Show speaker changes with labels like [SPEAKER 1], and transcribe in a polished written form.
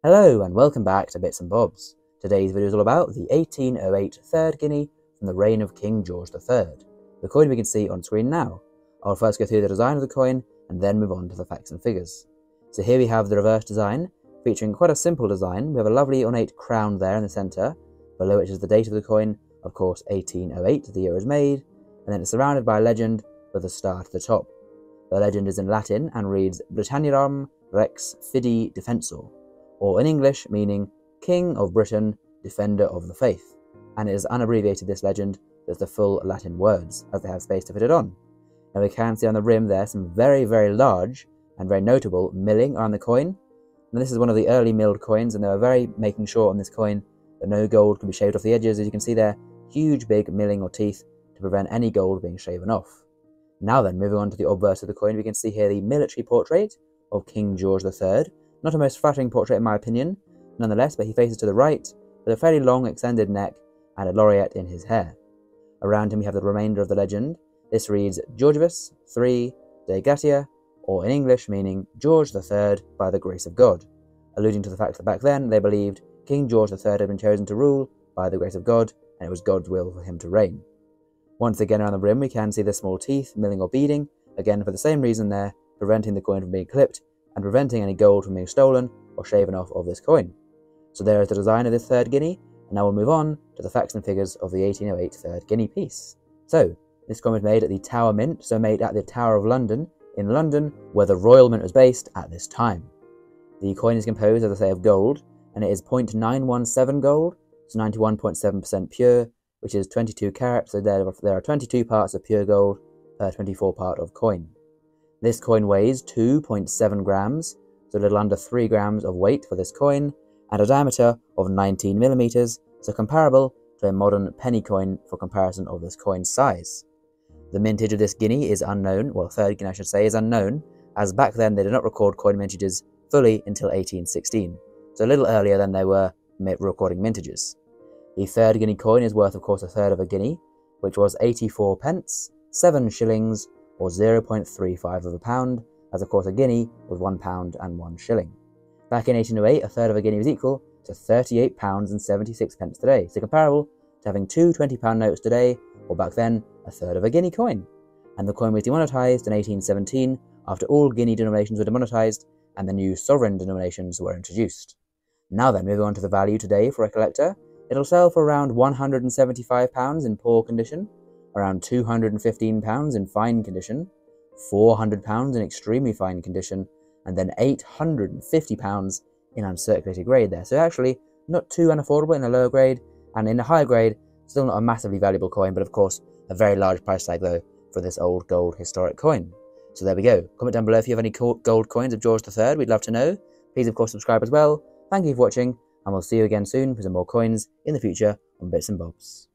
[SPEAKER 1] Hello and welcome back to Bits and Bobs. Today's video is all about the 1808 third guinea from the reign of King George III, the coin we can see on screen now. I'll first go through the design of the coin and then move on to the facts and figures. So here we have the reverse design, featuring quite a simple design. We have a lovely ornate crown there in the centre, below which is the date of the coin, of course 1808, the year it was made, and then it's surrounded by a legend with a star to the top. The legend is in Latin and reads Britanniarum Rex Fidei Defensor, or in English meaning King of Britain, Defender of the Faith, and it is unabbreviated, this legend, as the full Latin words, as they have space to fit it on. Now we can see on the rim there some very, very large and very notable milling around the coin. Now this is one of the early milled coins, and they were very making sure on this coin that no gold could be shaved off the edges. As you can see there, huge big milling or teeth to prevent any gold being shaven off. Now then, moving on to the obverse of the coin, we can see here the military portrait of King George III. Not a most flattering portrait in my opinion, nonetheless, but he faces to the right, with a fairly long extended neck and a laureate in his hair. Around him we have the remainder of the legend. This reads Georgius III de Gratia, or in English meaning George III by the grace of God, alluding to the fact that back then they believed King George III had been chosen to rule by the grace of God, and it was God's will for him to reign. Once again around the rim we can see the small teeth, milling or beading, again for the same reason there, preventing the coin from being clipped, and preventing any gold from being stolen or shaven off of this coin. So there is the design of this third guinea, and now we'll move on to the facts and figures of the 1808 third guinea piece. So, this coin was made at the Tower Mint, so made at the Tower of London, in London, where the Royal Mint was based at this time. The coin is composed, as I say, of gold, and it is 0.917 gold, so 91.7% pure, which is 22 carats, so there are 22 parts of pure gold per 24 part of coin. This coin weighs 2.7 grams, so a little under 3 grams of weight for this coin, and a diameter of 19 millimeters, so comparable to a modern penny coin for comparison of this coin's size. The mintage of this guinea is unknown, well, third guinea I should say, is unknown, as back then they did not record coin mintages fully until 1816, so a little earlier than they were recording mintages. The third guinea coin is worth, of course, a third of a guinea, which was 84 pence, 7 shillings, or 0.35 of a pound, as of course a guinea was £1 and 1 shilling. Back in 1808, a third of a guinea was equal to £38 and 76 pence today, so comparable to having two £20 notes today, or back then, a third of a guinea coin. And the coin was demonetised in 1817, after all guinea denominations were demonetised, and the new sovereign denominations were introduced. Now then, moving on to the value today for a collector, it'll sell for around £175 in poor condition, around £215 in fine condition, £400 in extremely fine condition, and then £850 in uncirculated grade there. So actually not too unaffordable in a lower grade, and in a higher grade, still not a massively valuable coin, but of course a very large price tag though for this old gold historic coin. So there we go. Comment down below if you have any gold coins of George III, we'd love to know. Please of course subscribe as well. Thank you for watching, and we'll see you again soon for some more coins in the future on Bits and Bobs.